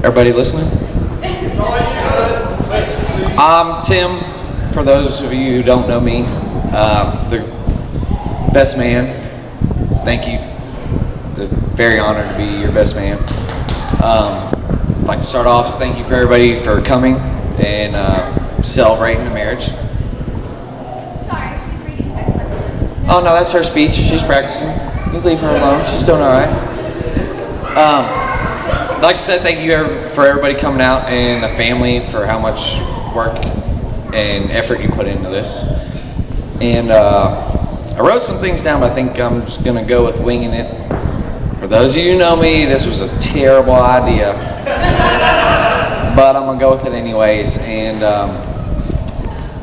Everybody listening? I'm Tim. For those of you who don't know me, the best man. Thank you. Very honored to be your best man. I'd like to start off, thank you for everybody for coming and celebrating the marriage. Sorry, she's reading text messages. Oh no, that's her speech. She's practicing. You leave her alone. She's doing all right. Like I said, thank you for everybody coming out and the family for how much work and effort you put into this. And I wrote some things down, but I think I'm just gonna go with winging it. For those of you who know me, this was a terrible idea, but I'm gonna go with it anyways. And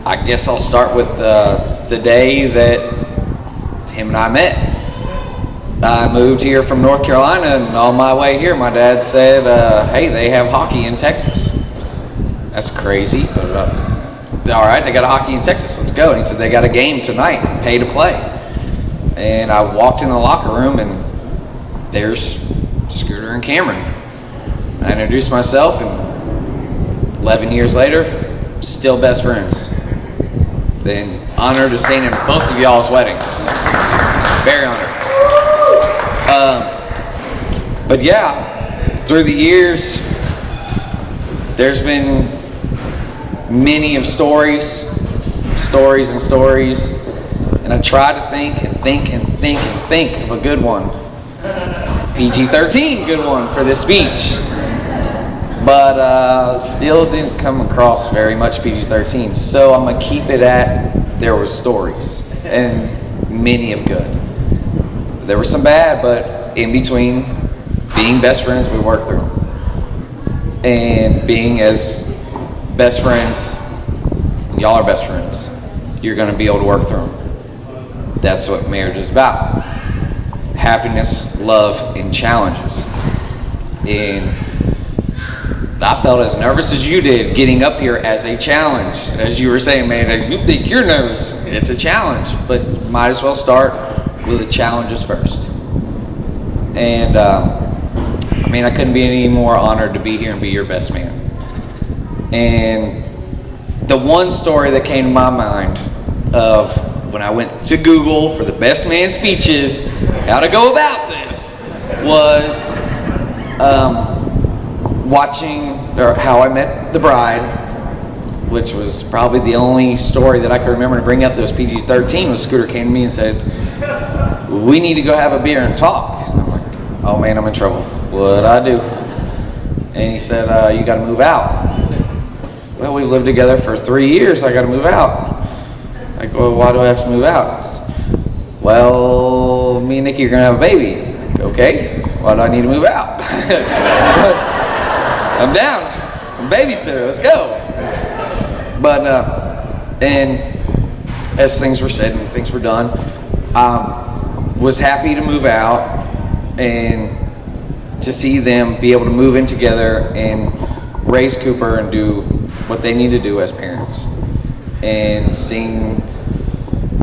I guess I'll start with the day that him and I met. I moved here from North Carolina, and on my way here, my dad said, hey, they have hockey in Texas. That's crazy, but all right, they got a hockey in Texas, let's go. And he said, they got a game tonight, pay to play. And I walked in the locker room, and there's Scooter and Cameron. I introduced myself, and 11 years later, still best friends. Been honored to stand in both of y'all's weddings. Very honored. But yeah, through the years, there's been many of stories, and I try to think of a good one. PG-13, good one for this speech. But still didn't come across very much PG-13. So I'm gonna keep it at there were stories, and many of good. There were some bad, but in between, being best friends, we worked through. And being as best friends, y'all are best friends, you're gonna be able to work through them. That's what marriage is about. Happiness, love, and challenges. And I felt as nervous as you did getting up here as a challenge. As you were saying, man, you think you're nervous. It's a challenge, but might as well start with the challenges first. And I couldn't be any more honored to be here and be your best man. And the one story that came to my mind of when I went to Google for the best man speeches, how to go about this, was watching How I Met the Bride, which was probably the only story that I could remember to bring up that was PG-13. Was Scooter came to me and said, we need to go have a beer and talk. And I'm like, oh man, I'm in trouble. What'd I do? And he said, you gotta move out. Well, we've lived together for 3 years, I gotta move out. Like, well, why do I have to move out? Well, me and Nikki are gonna have a baby. Like, okay, why do I need to move out? I'm down. I'm babysitter, let's go. But, and as things were said and things were done, was happy to move out and to see them be able to move in together and raise Cooper and do what they need to do as parents. And seeing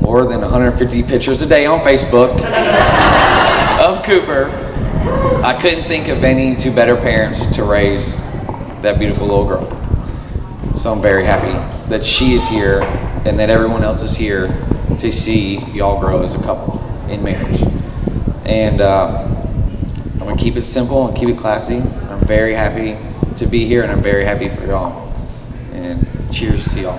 more than 150 pictures a day on Facebook of Cooper, I couldn't think of any two better parents to raise that beautiful little girl. So I'm very happy that she is here and that everyone else is here to see y'all grow as a couple in marriage. And I'm gonna keep it simple and keep it classy. I'm very happy to be here, and I'm very happy for y'all. And cheers to y'all.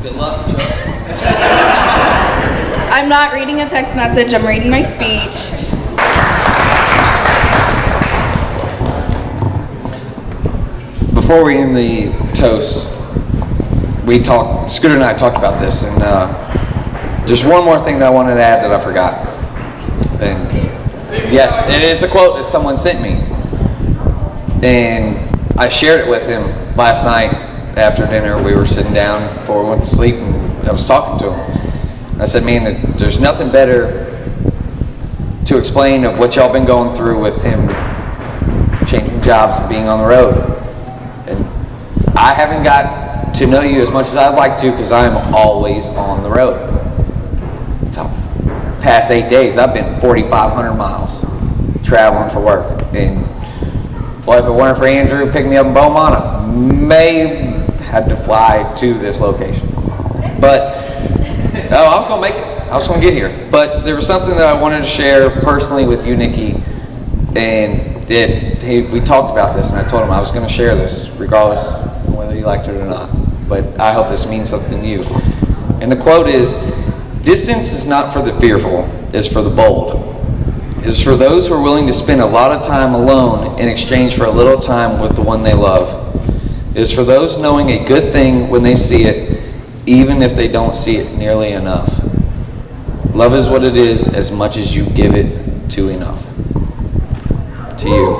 Good luck, Joe. I'm not reading a text message, I'm reading my speech. Before we end the toast, Scooter and I talked about this, and there's one more thing that I wanted to add that I forgot. And yes, it is a quote that someone sent me. And I shared it with him last night after dinner. We were sitting down before we went to sleep, and I was talking to him. And I said, man, there's nothing better to explain of what y'all been going through with him changing jobs and being on the road. And I haven't got to know you as much as I'd like to, because I am always on the road. Past 8 days, I've been 4,500 miles traveling for work. And well, if it weren't for Andrew picking me up in Beaumont, I may had to fly to this location. But I was gonna make it. I was gonna get here. But there was something that I wanted to share personally with you, Nikki, and we talked about this, and I told him I was gonna share this, regardless of whether you liked it or not. But I hope this means something to you. And the quote is, "Distance is not for the fearful, it's for the bold. It is for those who are willing to spend a lot of time alone in exchange for a little time with the one they love. It is for those knowing a good thing when they see it, even if they don't see it nearly enough. Love is what it is as much as you give it to enough." To you.